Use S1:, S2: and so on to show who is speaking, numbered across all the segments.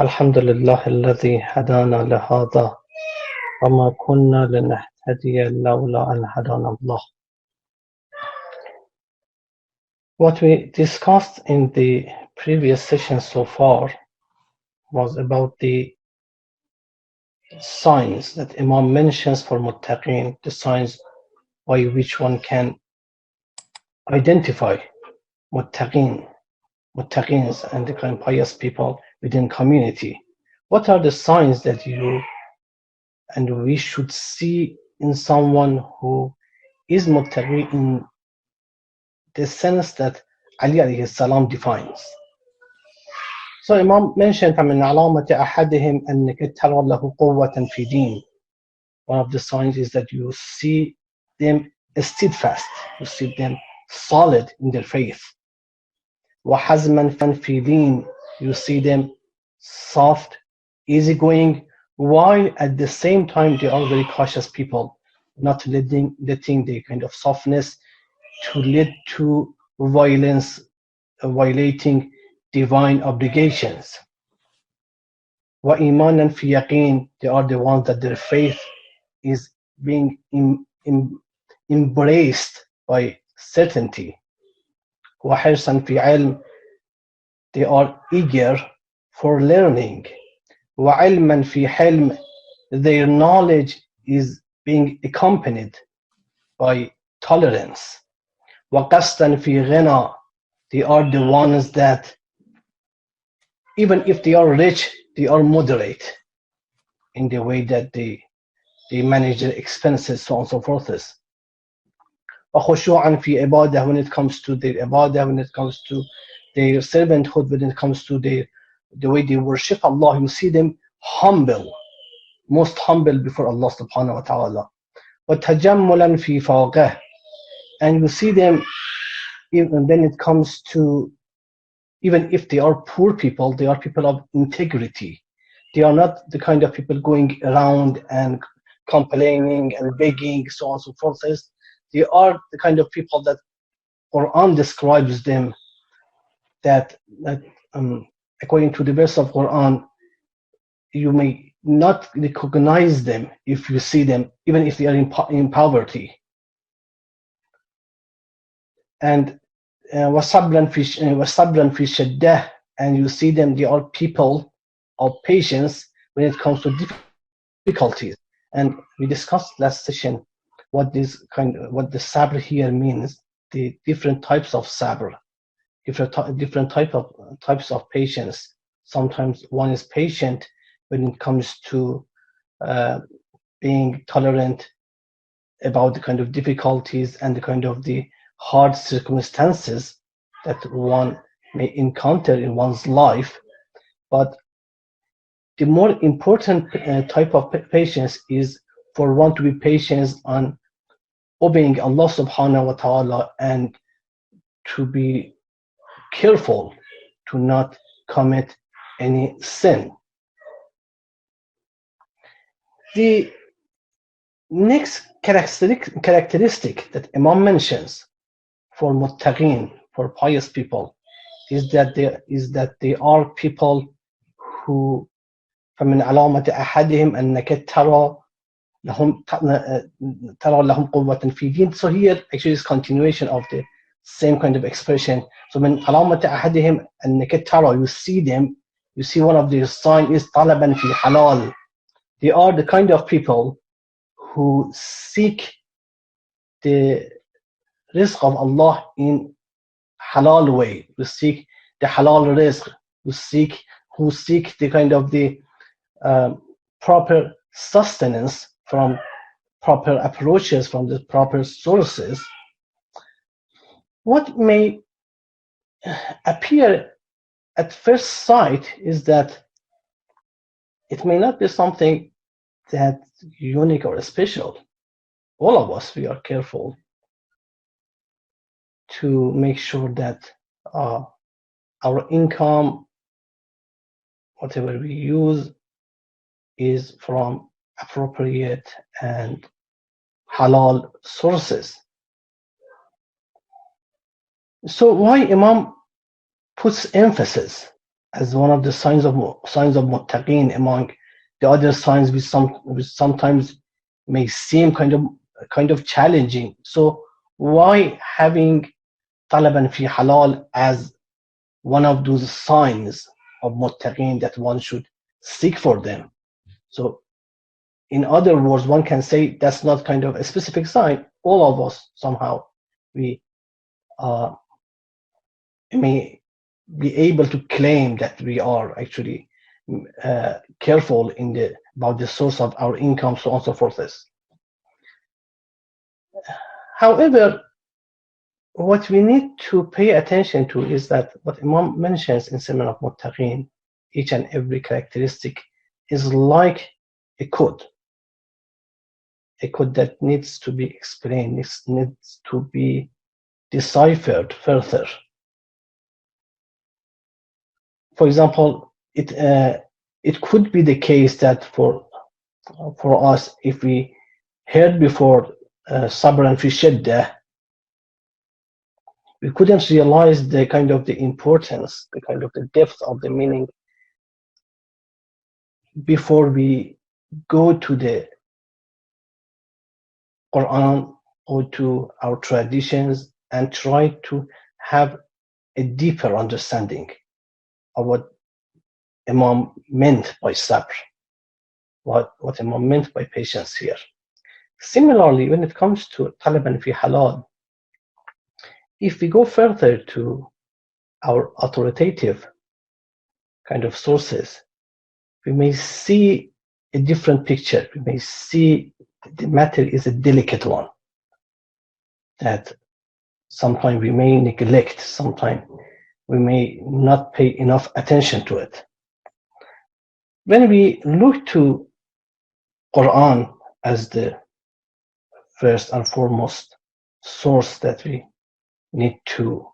S1: الحمد لله الذي هدانا لهذا وما كنا لنهتدي لولا أن هدانا الله. What we discussed in the previous session so far was about the signs that Imam mentions for muttaqin, the signs by which one can identify muttaqins and the kind of pious people within community. What are the signs that you and we should see in someone who is muttaqi in the sense that Ali alayhi salam defines? So Imam mentioned فَمِنْ عَلَامَةِ أَحَدِهِمْ أَنَّكَ تَرَى لَهُ قُوَّةً فِي دِينٍ. One of the signs is that you see them steadfast, you see them solid in their faith. وَحَزْمًا فِي دِينٍ. You see them soft, easygoing, while at the same time they are very cautious people, not letting the kind of softness to lead to violence, violating divine obligations. وَإِيمَانًا فِي يَقِينٍ. They are the ones that their faith is being embraced by certainty. وَحِرْصًا فِي عِلْمٍ. They are eager for learning. وَعِلْمًا فِي حِلْمٍ. Their knowledge is being accompanied by tolerance. وَقَسْطًا فِي غِنَى. They are the ones that even if they are rich, they are moderate in the way that they manage their expenses, so on and so forth. وَخُشُوعًا فِي عِبَادَةٍ. When it comes to their ibadah, when it comes to their servanthood, when it comes to the way they worship Allah, you see them humble, most humble before Allah subhanahu wa ta'ala. وَتَجَمُّلًا فِي فَوْقِهِ. And you see them, even when it comes to, even if they are poor people, they are people of integrity. They are not the kind of people going around and complaining and begging, so on and so forth. They are the kind of people that Quran describes them, that according to the verse of Quran, you may not recognize them if you see them, even if they are in poverty. And وَصَبْرًا فِي شَدَّةٍ. And you see them, they are people of patience when it comes to difficulties. And we discussed last session what the sabr here means, the different types of sabr, different types of patience. Sometimes one is patient when it comes to being tolerant about the kind of difficulties and the kind of the hard circumstances that one may encounter in one's life. But the more important type of patience is for one to be patient on obeying Allah subhanahu wa ta'ala and to be careful to not commit any sin. The next characteristic that Imam mentions for muttaqin, for pious people, is that they are people who فَمِنْ عَلَامَةِ أَحَدِهِمْ أَنَّكَ تَرَى لَهُمْ قُوَّةً فِي دِينٍ. So here actually is continuation of the same kind of expression. So مِنْ عَلَامَةِ أَحَدِهِمْ أَنَّكَ تَرَى. You see them, you see one of their signs is طَلَبًا فِي halal. They are the kind of people who seek the rizq of Allah in halal way, who seek the halal rizq, who seek the kind of the proper sustenance from proper approaches, from the proper sources. What may appear at first sight is that it may not be something that unique or special. All of us, we are careful to make sure that our income, whatever we use, is from appropriate and halal sources. So why Imam puts emphasis as one of the signs of muttaqin among the other signs, which sometimes may seem kind of challenging. So why having talaban fi halal as one of those signs of muttaqin that one should seek for them? So in other words, one can say that's not kind of a specific sign. All of us somehow we may be able to claim that we are actually careful about the source of our income, so on and so forth. However, what we need to pay attention to is that what Imam mentions in Sunan of Muttaqin, each and every characteristic is like a code that needs to be explained, needs to be deciphered further. For example, it could be the case that for us, if we heard before sabr and fi shiddah, we couldn't realize the kind of the importance, the kind of the depth of the meaning before we go to the Quran or to our traditions and try to have a deeper understanding of what Imam meant by sabr, what Imam meant by patience here. Similarly, when it comes to talaban fi halal, if we go further to our authoritative kind of sources, we may see a different picture. We may see the matter is a delicate one that sometimes we may neglect, sometimes we may not pay enough attention to it. When we look to Quran as the first and foremost source that we need to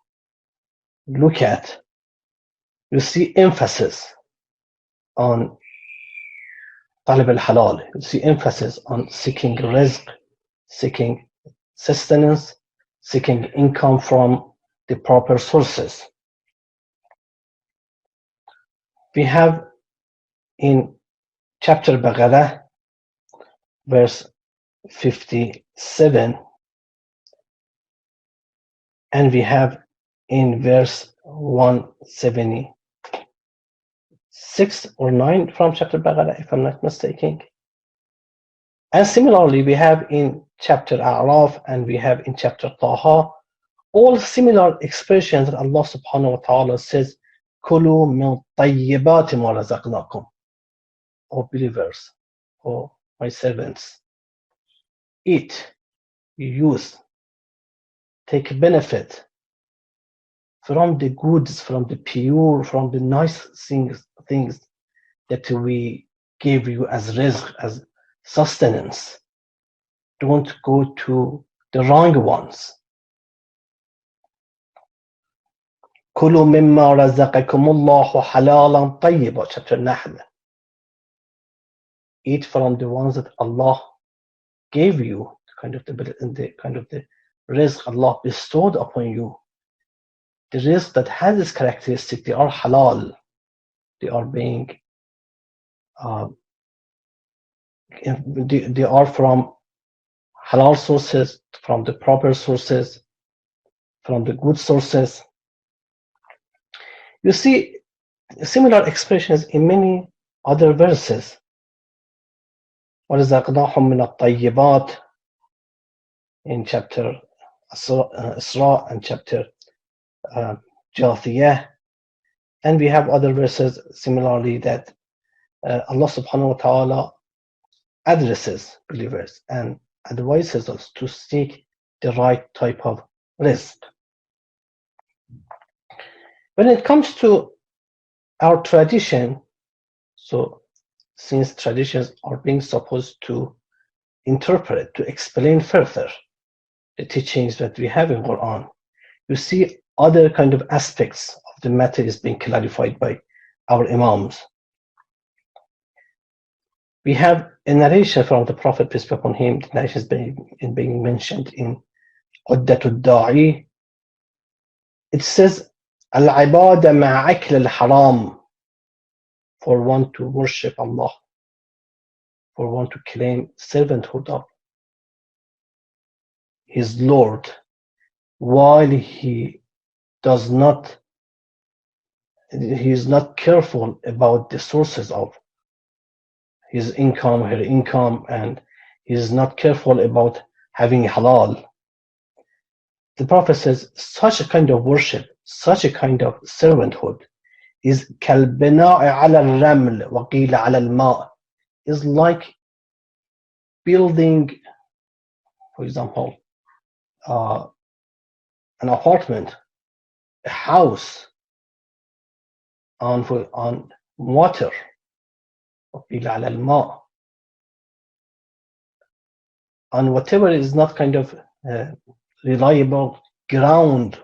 S1: look at, you see emphasis on talib al-halal. You see emphasis on seeking rizq, seeking sustenance, seeking income from the proper sources. We have in chapter Baghadah, verse 57, and we have in verse 176 or 9 from chapter Baghadah, if I'm not mistaken. And similarly, we have in chapter A'raf and we have in chapter Taha, all similar expressions that Allah subhanahu wa ta'ala says, Kulu min tayyibati ma razaqnakum. O believers, O my servants, eat, use, take benefit from the goods, from the pure, from the nice things that we give you as rizq, as sustenance. Don't go to the wrong ones. Kulu mimma razaqakumullahu halalan tayyiba, chapter Nahl. Eat from the ones that Allah gave you, the kind of the rizq Allah bestowed upon you. The rizq that has this characteristic, they are halal. They are being, they are from halal sources, from the proper sources, from the good sources. You see similar expressions in many other verses. وَرَزَقْنَاهُمْ مِنَ الطَّيِّبَاتِ in chapter Isra and chapter Jathiyah. And we have other verses similarly that Allah subhanahu wa ta'ala addresses believers and advises us to seek the right type of rizq. When it comes to our tradition, so since traditions are being supposed to interpret, to explain further the teachings that we have in Quran, you see other kind of aspects of the matter is being clarified by our imams. We have a narration from the Prophet, peace be upon him. The narration is being mentioned in Uddatul Da'i. It says, Al-ibada ma'akl al-haram for one to worship Allah, for one to claim servanthood of his Lord, while he is not careful about the sources of his income, her income, and he is not careful about having halal. The Prophet says such a kind of worship, such a kind of servanthood is كالبناء على الرمل وقيل على الماء, is like building, for example, an apartment, a house on water, وقيل على الماء, on whatever is not kind of reliable ground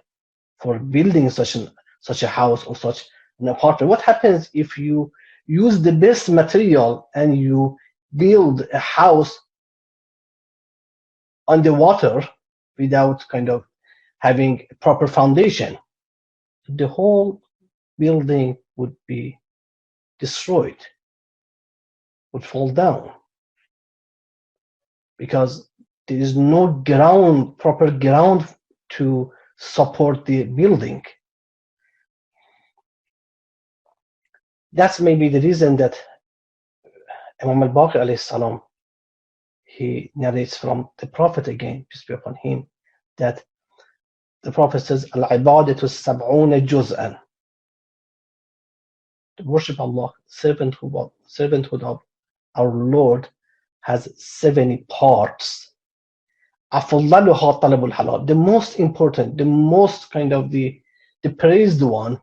S1: for building such a house or such an apartment. What happens if you use the best material and you build a house on the water without kind of having a proper foundation? The whole building would be destroyed, would fall down, because there is no ground, proper ground to support the building. That's maybe the reason that Imam al-Baqir alayhi salam, he narrates from the Prophet again, peace be upon him, that the Prophet says, Al-ibadatu sab'una juz'an. To worship Allah, servanthood of our Lord has 70 parts. أفضلها طلب الحلال. The most important, the most kind of the praised one,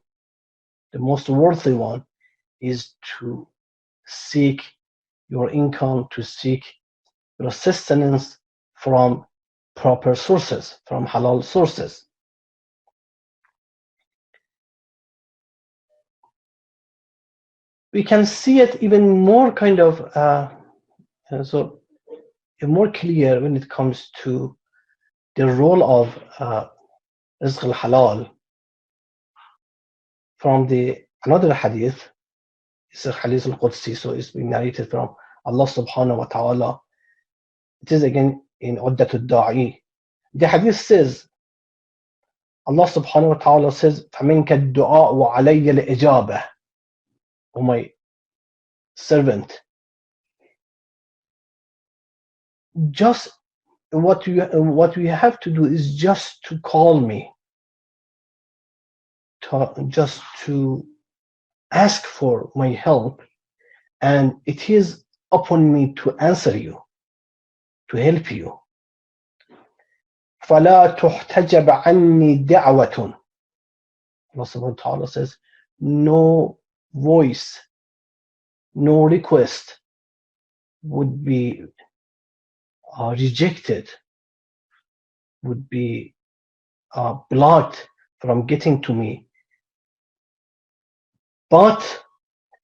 S1: the most worthy one, is to seek your income, to seek your sustenance from proper sources, from halal sources. We can see it even more kind of more clear when it comes to the role of rizq al-halal from another hadith. It's a hadith al-Qudsi, so it's been narrated from Allah subhanahu wa ta'ala. It is again in Uddat al-Da'i. The hadith says, Allah subhanahu wa ta'ala says, فَمِنْكَ الدُّعَاءُ وَعَلَيَّ الْإِجَابَةِ. O my servant, just what you have to do is just to call me, just to ask for my help, and it is upon me to answer you, to help you. فَلَا تُحْتَجَبْ عَنِّي دَعْوَةٌ. Allah subhanahu wa ta'ala says, no voice, no request would be rejected, would be blocked from getting to me, but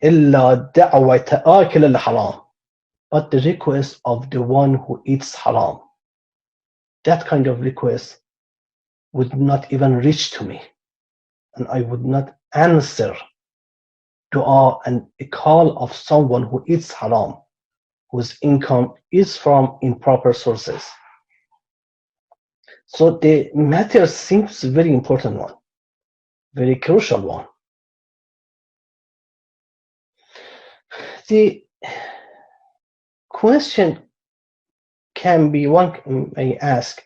S1: إِلَّا دَعْوَةَ آكِلَ الْحَرَامِ, but the request of the one who eats haram. That kind of request would not even reach to me, and I would not answer dua and a call of someone who eats haram, whose income is from improper sources. So the matter seems very important one, very crucial one. The question can be, one may ask,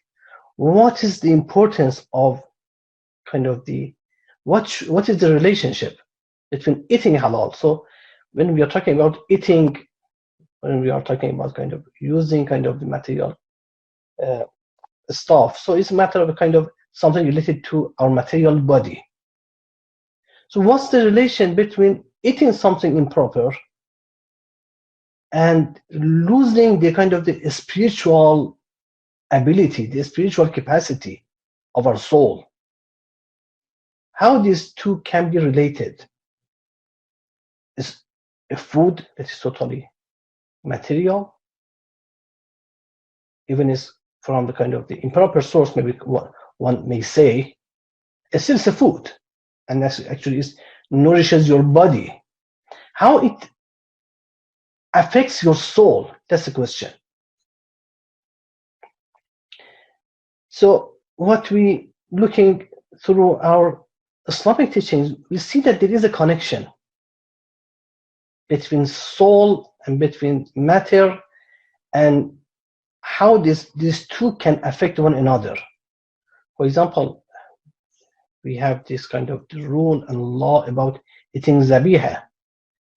S1: what is the importance of kind of what is the relationship between eating halal? So when we are talking about eating, when we are talking about kind of using kind of the material stuff, so it's a matter of kind of something related to our material body. So what's the relation between eating something improper and losing the kind of the spiritual ability, the spiritual capacity of our soul? How these two can be related? Is a food that is totally material, even is from the kind of the improper source, maybe one may say, it's still a food, and that actually nourishes your body. how it affects your soul. That's the question. So what we looking through our Islamic teachings, we see that there is a connection between soul and between matter, and how these two can affect one another. For example, we have this kind of rule and law about eating zabiha,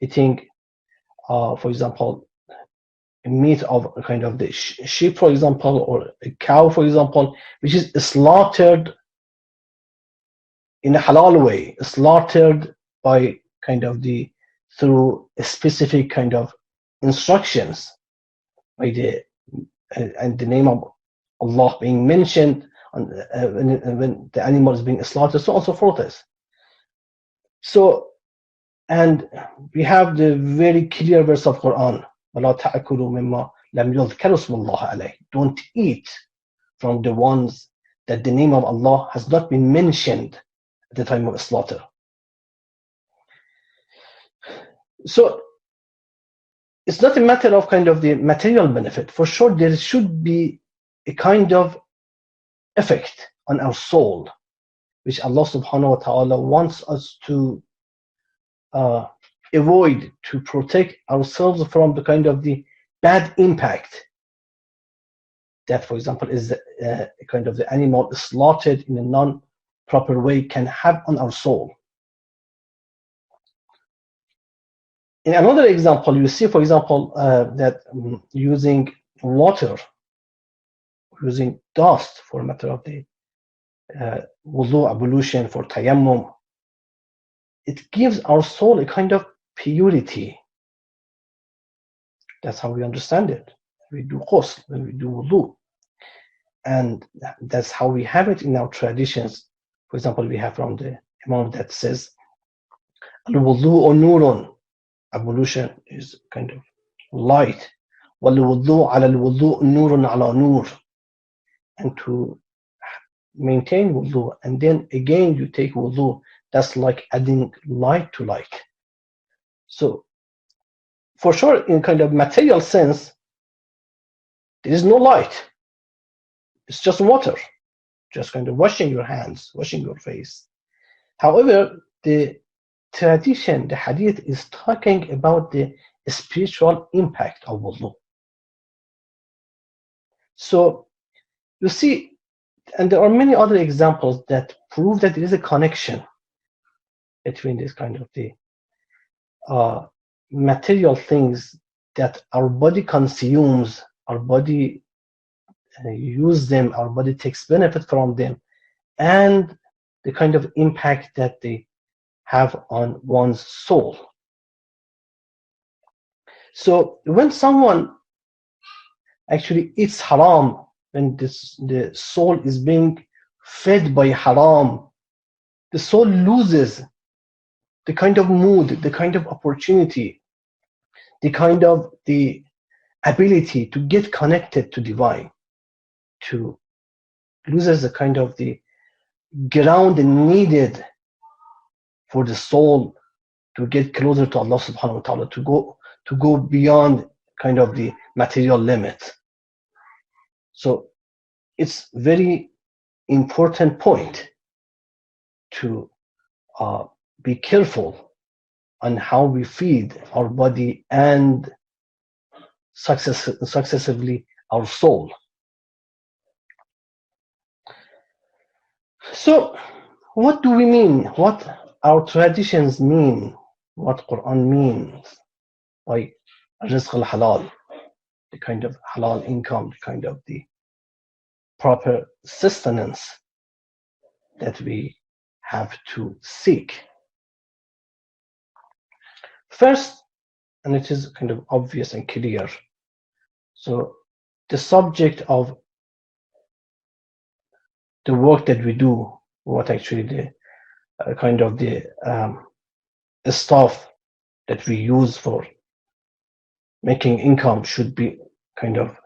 S1: eating, for example, meat of kind of the sheep, for example, or a cow, for example, which is slaughtered in a halal way, slaughtered by kind of through a specific kind of instructions, by and the name of Allah being mentioned when the animal is being slaughtered, so on and so forth. So, and we have the very clear verse of Quran, وَلَا تَأْكُلُوا مِمَّا لَمْ يُذْكَرُ اسْمُ اللَّهِ عَلَيْهِ. Don't eat from the ones that the name of Allah has not been mentioned at the time of slaughter. So it's not a matter of kind of the material benefit. For sure, there should be a kind of effect on our soul, which Allah subhanahu wa ta'ala wants us to avoid, to protect ourselves from the kind of the bad impact that, for example, is kind of the animal slaughtered in a non-proper way can have on our soul. In another example, you see, for example, that using water, using dust for a matter of the wudu ablution, for tayammum, it gives our soul a kind of purity. That's how we understand it. We do ghusl, when we do wudu. And that's how we have it in our traditions. For example, we have from the Imam that says, al-wudu'u nurun. Ablution is kind of light. وَالْوُضُوءُ عَلَى الْوُضُوءِ نُورٌ عَلَى نُورٍ. And to maintain wudu, and then again you take wudu, that's like adding light to light. So for sure, in kind of material sense, there is no light. It's just water, just kind of washing your hands, washing your face. However, the tradition, the hadith, is talking about the spiritual impact of wudu. So you see, and there are many other examples that prove that there is a connection between this kind of the material things that our body consumes, our body use them, our body takes benefit from them, and the kind of impact that they have on one's soul. So when someone actually eats haram, when the soul is being fed by haram, the soul loses the kind of mood, the kind of opportunity, the kind of the ability to get connected to divine, to loses the kind of the ground needed for the soul to get closer to Allah subhanahu wa ta'ala, to go beyond kind of the material limit. So it's very important point to be careful on how we feed our body and successively our soul. So what do we mean? What our traditions mean? What Quran means by rizq al-halal, the kind of halal income, the kind of the proper sustenance that we have to seek. First, and it is kind of obvious and clear, so the subject of the work that we do, what actually the kind of the stuff that we use for making income should be kind of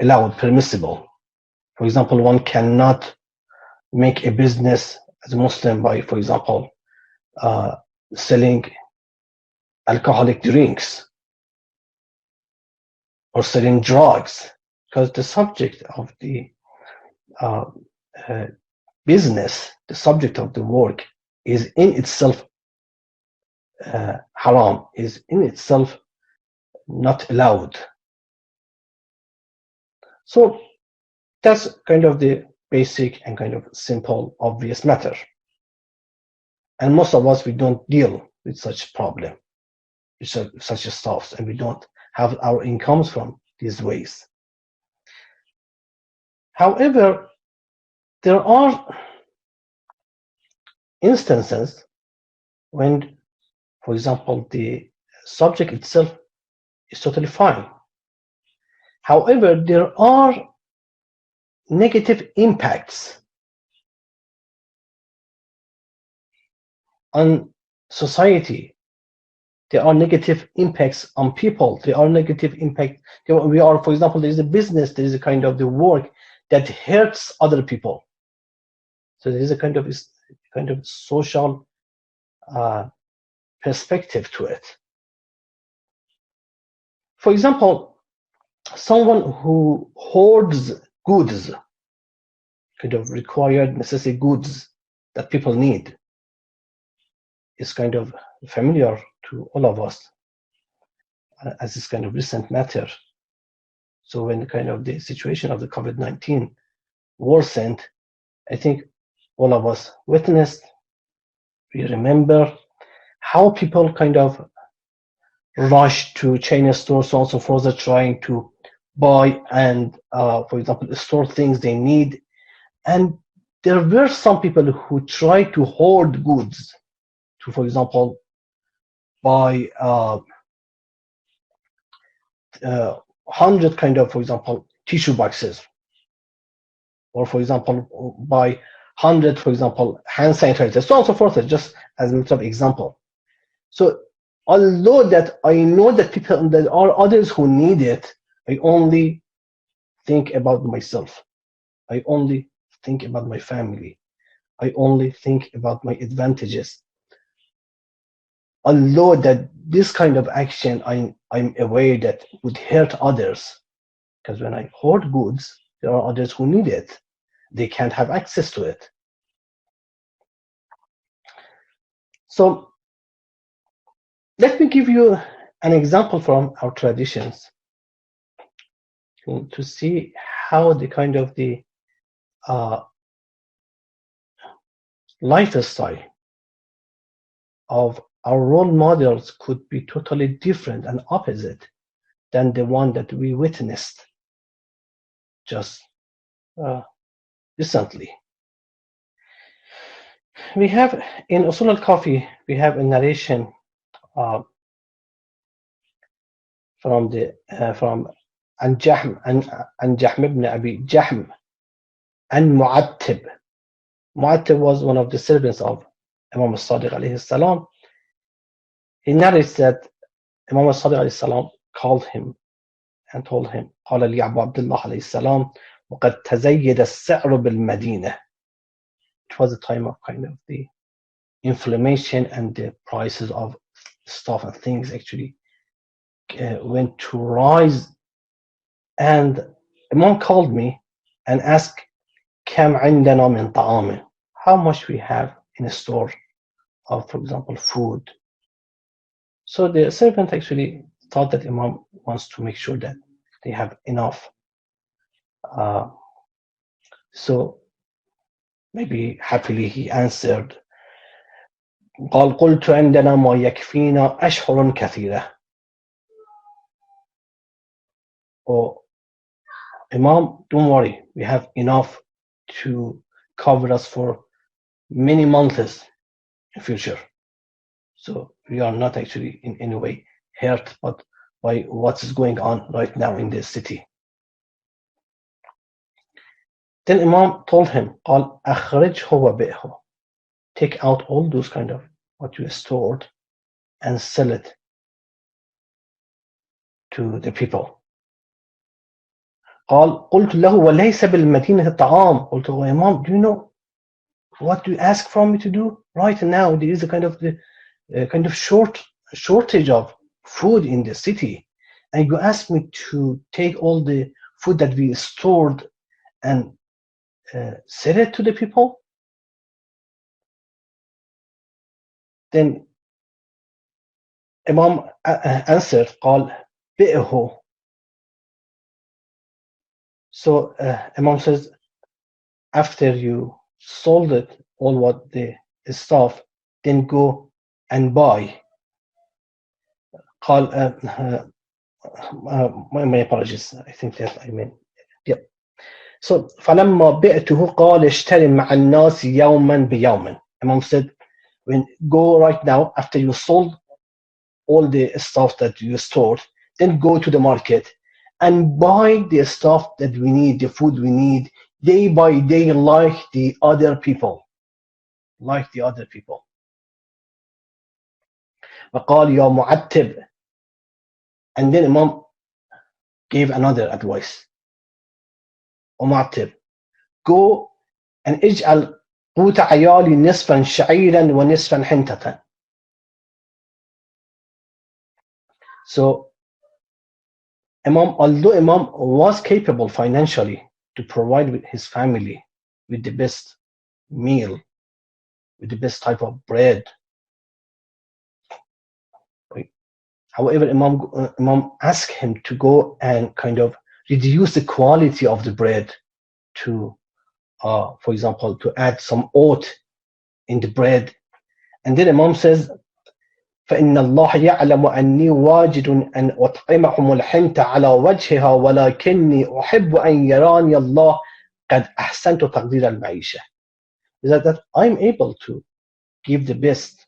S1: allowed, permissible. For example, one cannot make a business as a Muslim by, for example, selling alcoholic drinks or selling drugs, because the subject of the uh, uh, business, the subject of the work is in itself haram, is in itself not allowed. So that's kind of the basic and kind of simple, obvious matter. And most of us, we don't deal with such problem, with such stuff, and we don't have our incomes from these ways. However, there are instances when, for example, the subject itself is totally fine. However, there are negative impacts on society. There are negative impacts on people. There are negative impact. We are, for example, there is a business, there is a kind of the work that hurts other people. So there is a kind of social perspective to it. For example, someone who hoards goods, kind of required necessary goods that people need, is kind of familiar to all of us as this kind of recent matter. So when kind of the situation of the COVID-19 worsened, I think all of us witnessed, we remember how people kind of rushed to China stores, so on and so forth, trying to buy and, for example, store things they need. And there were some people who tried to hoard goods, to, for example, buy 100 kind of, for example, tissue boxes, or for example, buy 100, for example, hand sanitizers, so on and so forth, just as a matter of example. So although that I know that people, there are others who need it, I only think about myself. I only think about my family. I only think about my advantages. Although that this kind of action, I'm aware that would hurt others, because when I hoard goods, there are others who need it. They can't have access to it. So let me give you an example from our traditions to see how the kind of the lifestyle of our role models could be totally different and opposite than the one that we witnessed just recently. We have in Usul al-Kafi, we have a narration from عن جحم ibn Abi Jahm and Mu'attib. Mu'attib was one of the servants of Imam al-Sadiq alayhi salam. He narrates that Imam al-Sadiq alayhi salam called him and told him, قال لي أبو عبد الله عليه السلام وقد تزيد السعر بالمدينة. It was a time of kind of the inflammation, and the prices of stuff and things actually went to rise. And Imam called me and asked, كم عندنا من طعام? How much we have in a store of, for example, food. So the servant actually thought that Imam wants to make sure that they have enough. So maybe happily he answered, قال قلت عندنا ما يكفينا أشهر كثيرة. Oh, Imam, don't worry, we have enough to cover us for many months in future. So we are not actually in any way hurt but by what is going on right now in this city. Then Imam told him, قال أخرجه وبيعه. Take out all those kind of what you stored and sell it to the people. قال قلت له وليس بالمدينة طعام. قلت له, Imam, do you know what you ask from me to do right now? There is a kind of short shortage of food in the city, and you ask me to take all the food that we stored and sell it to the people? Then Imam answered, قال بئه. So Imam says, after you sold it, all what the stuff, then go and buy. قال my apologies, I think that I mean, yeah. So فلما بعته قال اشتري مع الناس يوما بيوم. Imam said, when go right now after you sold all the stuff that you stored, then go to the market and buy the stuff that we need, the food we need, day by day, like the other people. Like the other people. وقال يا معتب. And then Imam gave another advice. ومعتب, go and اجعل قوت عيالي نصفا شعيرا ونصفا حنطة. So Imam, although Imam was capable financially to provide with his family with the best meal, with the best type of bread, however, Imam asked him to go and kind of reduce the quality of the bread to, for example, to add some oat in the bread. And then Imam says, فإن الله يعلم أني واجد أن أطعمهم الحنطة على وجهها ولكني أحب أن يراني الله قد أحسنت تقدير المعيشة. Is that I'm able to give the best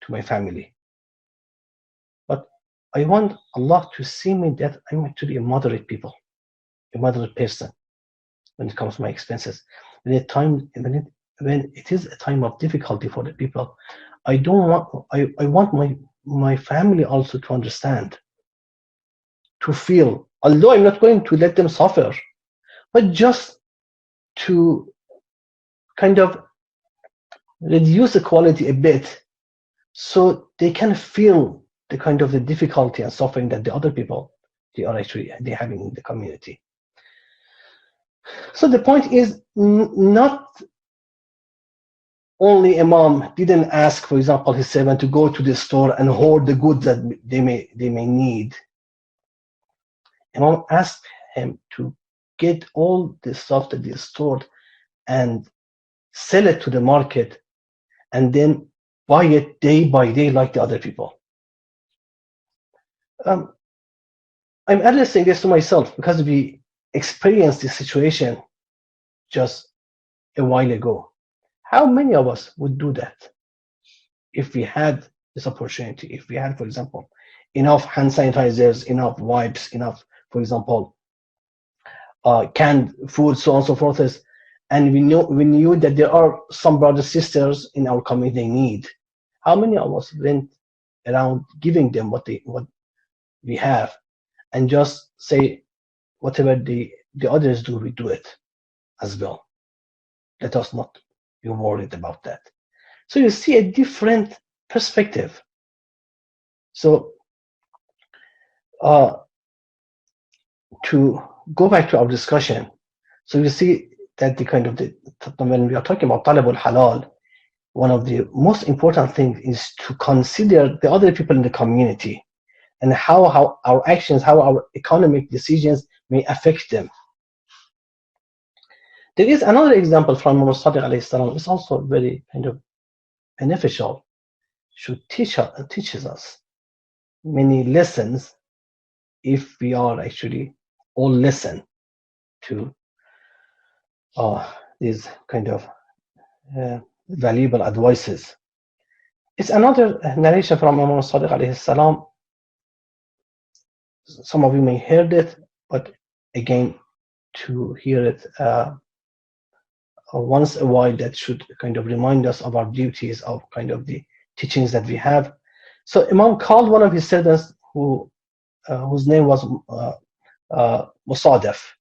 S1: to my family, but I want Allah to see me that I'm actually a moderate people, a moderate person when it comes to my expenses. When it is a time of difficulty for the people, I want my family also to understand, to feel, although I'm not going to let them suffer, but just to kind of reduce the quality a bit so they can feel the kind of the difficulty and suffering that the other people they're having in the community. So the point is, not only Imam didn't ask, for example, his servant to go to the store and hoard the goods that they may need. Imam asked him to get all the stuff that they stored and sell it to the market and then buy it day by day like the other people. I'm addressing this to myself because we experienced this situation just a while ago. How many of us would do that if we had this opportunity? If we had, for example, enough hand sanitizers, enough wipes, enough, for example, canned food, so on and so forth, and we knew that there are some brothers sisters in our community they need. How many of us went around giving them what we have, and just say whatever the others do, we do it as well. Let us not be worried about that. So you see a different perspective. So to go back to our discussion, so you see that the kind of when we are talking about talab al-halal, one of the most important things is to consider the other people in the community and how our actions, how our economic decisions may affect them. There is another example from Imam Sadiq alayhi salam. It's also very kind of beneficial, should teaches us many lessons if we are actually all listen to these kind of valuable advices. It's another narration from Imam Sadiq alayhi salam. Some of you may heard it, but again, to hear it once a while, that should kind of remind us of our duties, of kind of the teachings that we have. So Imam called one of his servants whose name was Musadif.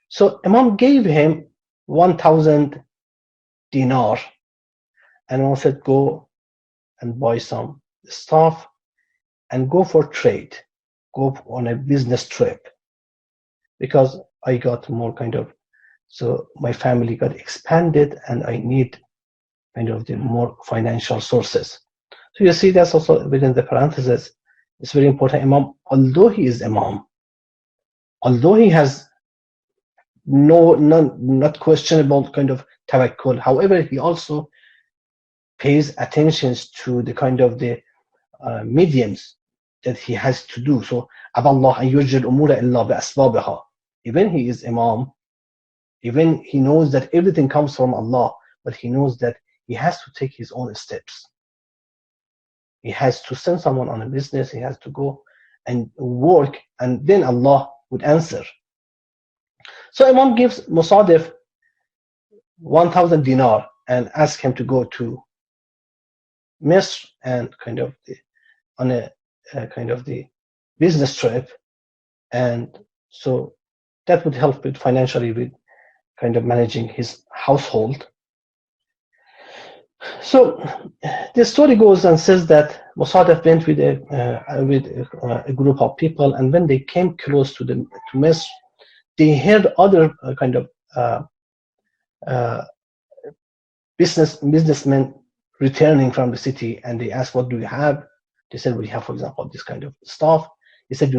S1: So Imam gave him 1,000 dinar, and Imam said, go and buy some stuff and go for trade, go on a business trip, because I got more so my family got expanded and I need the more financial sources. So you see that's also within the parentheses. It's very important. Imam, although he is Imam, although he has not questionable tawakkul, however, he also pays attention to the mediums that he has to do. So, Allah an yurjil umura illa bi asbabiha. Even he is Imam, even he knows that everything comes from Allah, but he knows that he has to take his own steps. He has to send someone on a business, he has to go and work, and then Allah would answer. So Imam gives Musadif 1,000 dinar and asks him to go to Misr and on a the business trip, and so that would help with financially with managing his household. So the story goes and says that Musadif went with a group of people, and when they came close to Misr, they heard other businessmen returning from the city, and they asked, "What do you have?" They said, "We have, for example, this kind of stuff." He said,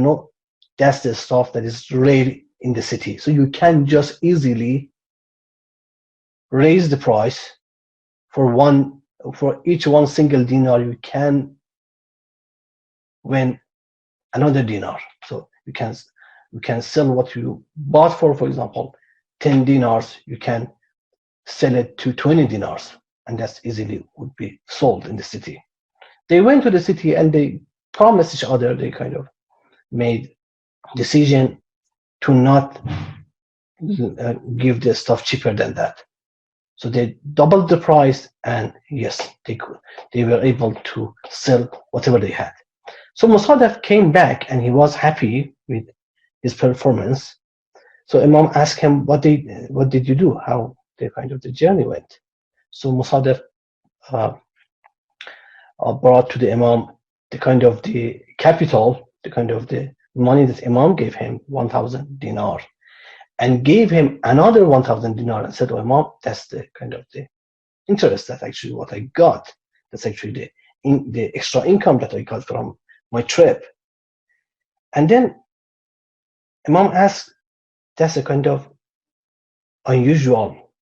S1: that's the stuff that is rare in the city, so you can just easily raise the price for each one single dinar. You can win another dinar. So you can sell what you bought for example, 10 dinars. You can sell it to 20 dinars, and that's easily would be sold in the city. They went to the city and they promised each other. They made decision to not give the stuff cheaper than that. So they doubled the price, and yes, they were able to sell whatever they had. So Musadaf came back and he was happy with his performance. So Imam asked him, what did you do? How the journey went? So Musadaf brought to the Imam the capital, the money that Imam gave him, 1,000 dinar, and gave him another 1,000 dinar and said, "Oh Imam, that's the the interest. That's actually what I got. That's actually the extra income that I got from my trip." And then Imam asked, "That's a unusual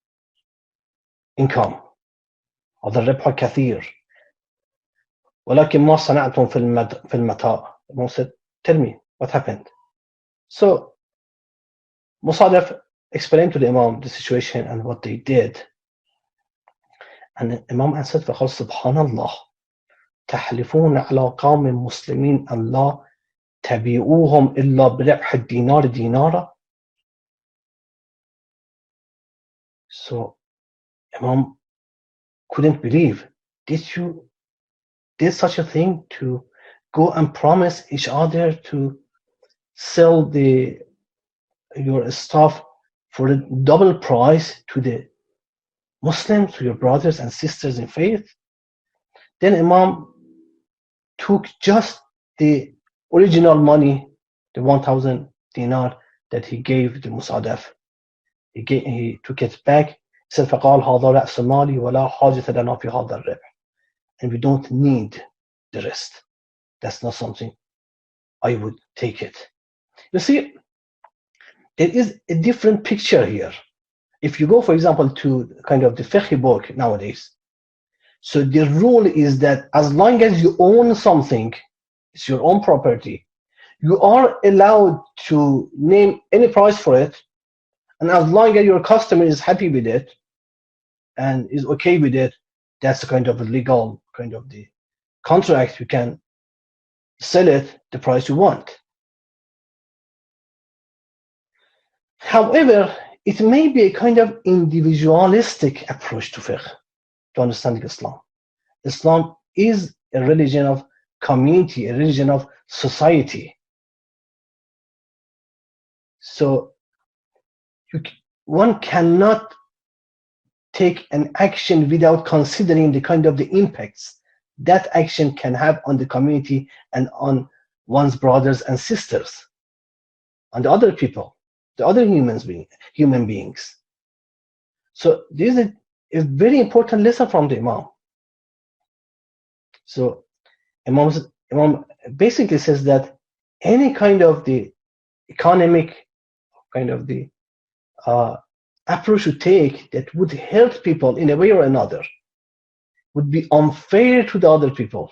S1: income. هذا الربح كثير. ولكن ما صنعتم في المتاع." Imam said, "Tell me what happened." So Musadaf explained to the Imam the situation and what they did. And the Imam answered, فقال سبحان الله تحلفون على قوم مسلمين أن لا تبيعوهم إلا بربح الدينار دينارا. So Imam couldn't believe, did such a thing, to go and promise each other to sell your stuff for a double price to the Muslims, to your brothers and sisters in faith? Then Imam took just the original money, the 1,000 dinar that he gave the Musadaf. He took it back. He said, فقال هذا رأس مالي ولا حاجة لنا في هذا الربح. And we don't need the rest. That's not something I would take it. You see, there is a different picture here. If you go, for example, to the fiqh book nowadays, so the rule is that as long as you own something, it's your own property, you are allowed to name any price for it, and as long as your customer is happy with it and is okay with it, that's a legal the contract. You can sell it the price you want. However, it may be a individualistic approach to fiqh, to understanding Islam. Islam is a religion of community, a religion of society. So one cannot take an action without considering the impacts that action can have on the community and on one's brothers and sisters, on the other people, the other human beings. So this is a very important lesson from the Imam. So Imam basically says that any kind of the economic kind of the approach you take that would hurt people in a way or another would be unfair to the other people.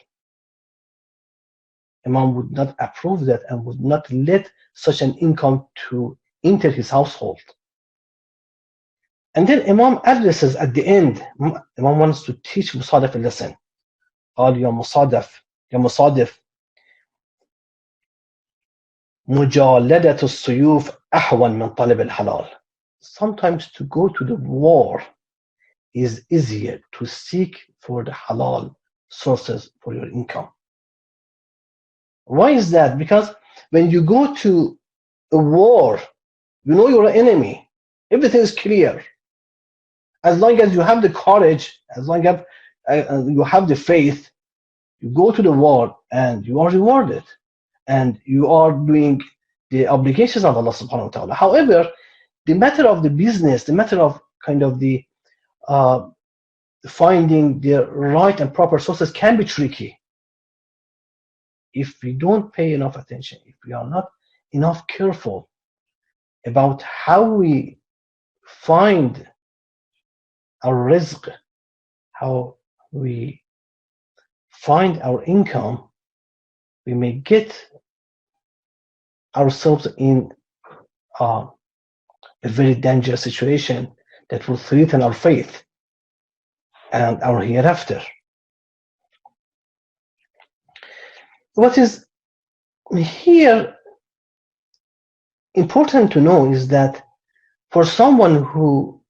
S1: Imam would not approve that and would not let such an income to enter his household. And then Imam addresses at the end, Imam wants to teach Musadaf a lesson. قال يا مصادف مجالدة السيوف أحوان من طلب الحلال. Sometimes to go to the war is easier to seek for the halal sources for your income. Why is that? Because when you go to a war, you know your enemy. Everything is clear. As long as you have the courage, as long as you have the faith, you go to the war and you are rewarded. And you are doing the obligations of Allah subhanahu wa ta'ala. However, the matter of the business, the matter of kind of the finding the right and proper sources can be tricky. If we don't pay enough attention, if we are not enough careful about how we find our rizq, how we find our income, we may get ourselves in a very dangerous situation that will threaten our faith and our hereafter. What is here important to know is that for someone who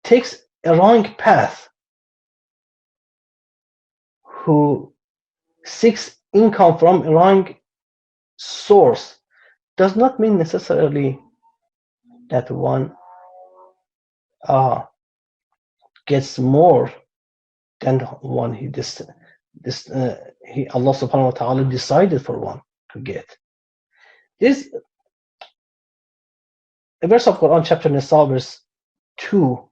S1: takes a wrong path, who seeks income from a wrong source, does not mean necessarily that one gets more than one Allah subhanahu wa ta'ala decided for one to get. This a verse of Quran, chapter Nisa, verse 2,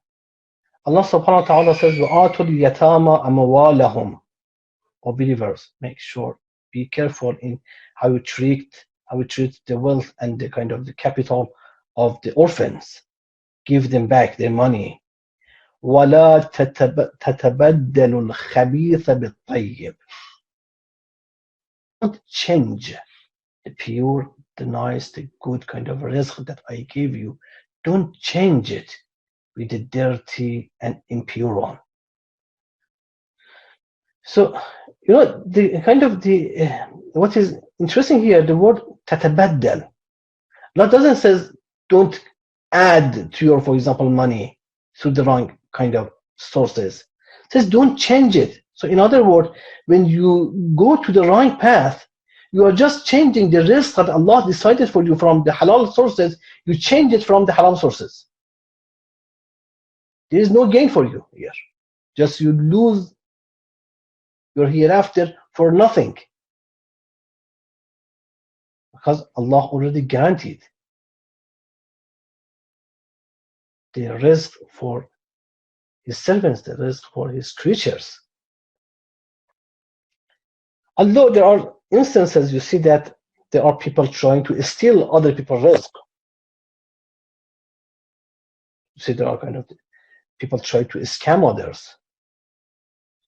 S1: Allah subhanahu wa ta'ala says, وَآتُوا الْيَتَامَى أَمْوَالَهُمْ. O believers, make sure, be careful in how you treat the wealth and the kind of the capital of the orphans. Give them back their money. وَلَا تَتَبَدَّلُوا الْخَبِيثَ بِالطَّيِّبِ. Don't change the pure, the nice, the good kind of rizq that I gave you. Don't change it with the dirty and impure one. So, you know, the kind of the what is interesting here, the word tatabaddal. Allah doesn't say don't add to your, for example, money through the wrong kind of sources. It says don't change it. So in other words, when you go to the wrong path, you are just changing the risk that Allah decided for you from the halal sources. You change it from the halal sources. There is no gain for you here. Just you lose your hereafter for nothing. Because Allah already guaranteed the risk for His servants, the risk for His creatures. Although there are instances you see that there are people trying to steal other people's risk. You see there are kind of people try to scam others.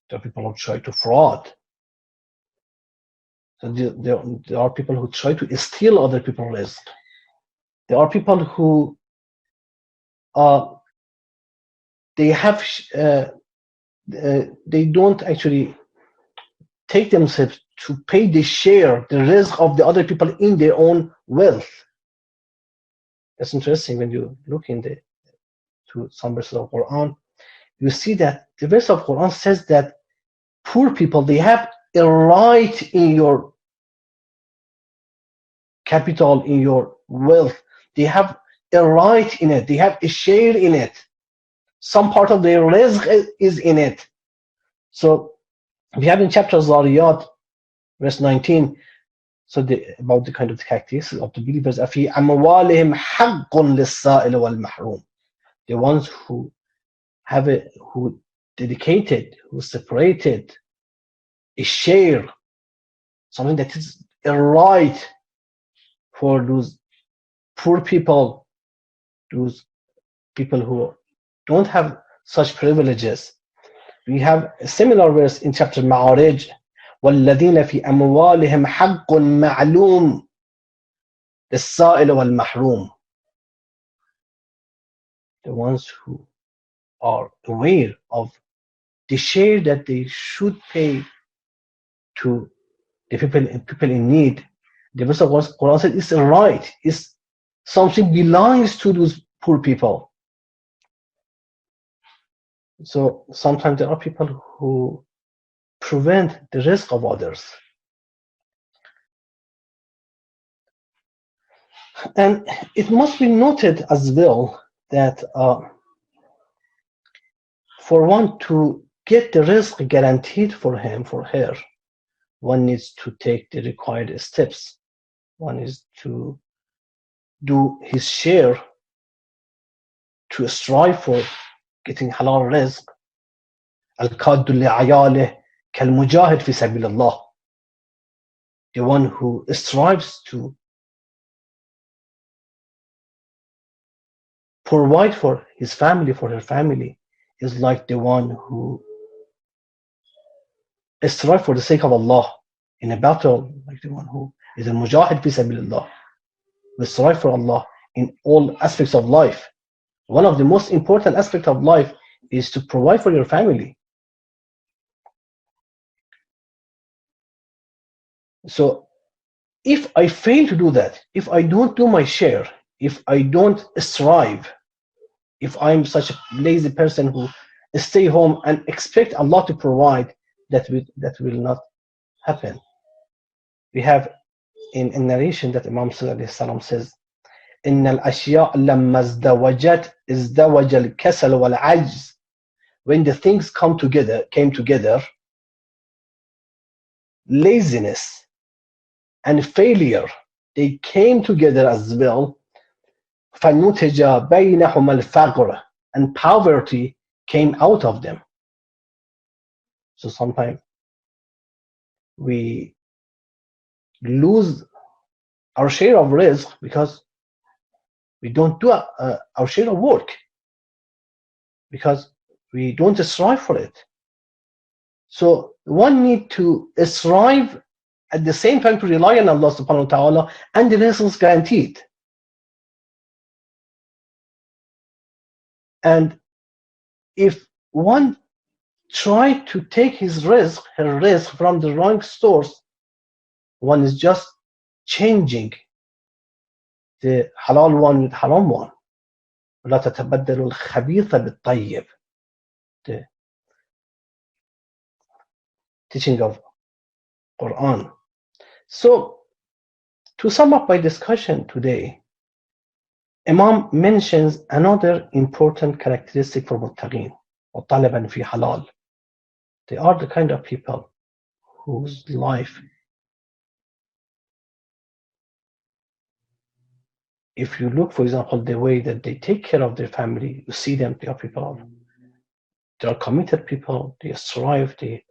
S1: There are people who try to fraud. So there are people who try to steal other people's risk. There are people who they don't actually take themselves to pay the share, the risk of the other people in their own wealth. That's interesting when you look to some verses of Quran. You see that the verse of Quran says that poor people, they have a right in your capital, in your wealth. They have a right in it. They have a share in it. Some part of their rizq is in it. So We have in chapter Zariyat, verse 19, so about the kind of the characteristics of the believers. أَفِي أَمْوَالِهِمْ حَقٌّ لِلسَّائِلِ وَالْمَحْرُومِ. The ones who have it, who dedicated, who separated a share, something that is a right for those poor people, those people who don't have such privileges. We have a similar verse in chapter Ma'arij, وَالَّذِينَ فِي أَمْوَالِهِمْ حَقٌّ مَعْلُومٌ لِلسَّائِلِ وَالْمَحْرُومِ. The ones who are aware of the share that they should pay to the people in need. The verse of Quran said it's a right, it's something belongs to those poor people. So sometimes there are people who prevent the risk of others. And it must be noted as well that for one to get the risk guaranteed for him, for her, one needs to take the required steps. One is to do his share, to strive for getting halal rizq. القاد لعياله كالمجاهد في سبيل الله. The one who strives to provide for his family, for her family, is like the one who strives for the sake of Allah in a battle, like the one who is a mujahid fi sabilillah. We strive for Allah in all aspects of life. One of the most important aspects of life is to provide for your family. So if I fail to do that, if I don't do my share, if I don't strive, if I'm such a lazy person who stay home and expect Allah to provide, that will not happen. We have in a narration that Imam Sallallahu says, إن الأشياء لما ازدوجت ازدوج الكسل والعجز. When the things came together, laziness and failure, they came together as well. فنتج بينهما الفقر, and poverty came out of them. So sometimes we lose our share of rizq because we don't do our share of work, because we don't strive for it. So one need to strive at the same time to rely on Allah subhanahu wa ta'ala, and the rizq is guaranteed. And if one try to take her rizq from the wrong source, one is just changing the halal one with haram one. ولا تتبدلوا الخبيث بالطيب. The teaching of Quran. So to sum up my discussion today, Imam mentions another important characteristic for muttaqin, وطالبا في halal. They are the kind of people whose life, if you look, for example, the way that they take care of their family, you see them, they are people, they are committed people, they strive, they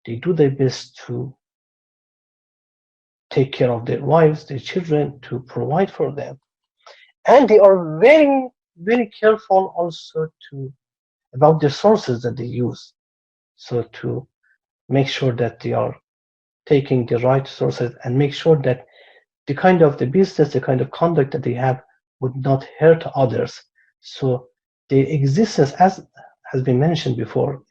S1: do their best to take care of their wives, their children, to provide for them. And they are very, very careful also about the sources that they use. So to make sure that they are taking the right sources and make sure that the kind of the business, the kind of conduct that they have would not hurt others. So their existence, as has been mentioned before,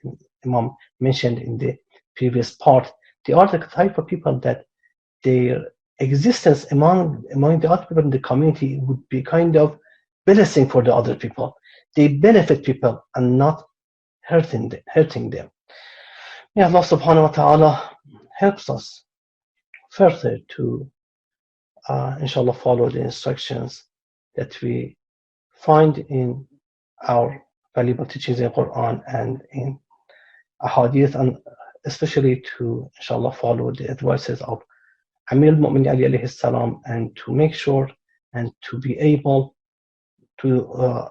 S1: Imam mentioned in the previous part, they are the type of people that their existence among the other people in the community would be kind of blessing for the other people. They benefit people and not hurting them. May Allah subhanahu wa ta'ala helps us further to inshallah follow the instructions that we find in our valuable teachings in Quran and in ahadith and especially to, inshallah, follow the advices of Amir al-Mu'minin Ali alayhi salam, and to make sure and to be able to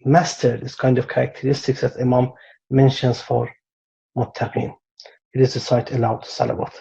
S1: master this kind of characteristics that Imam mentions for muttaqin. It is recite aloud salawat.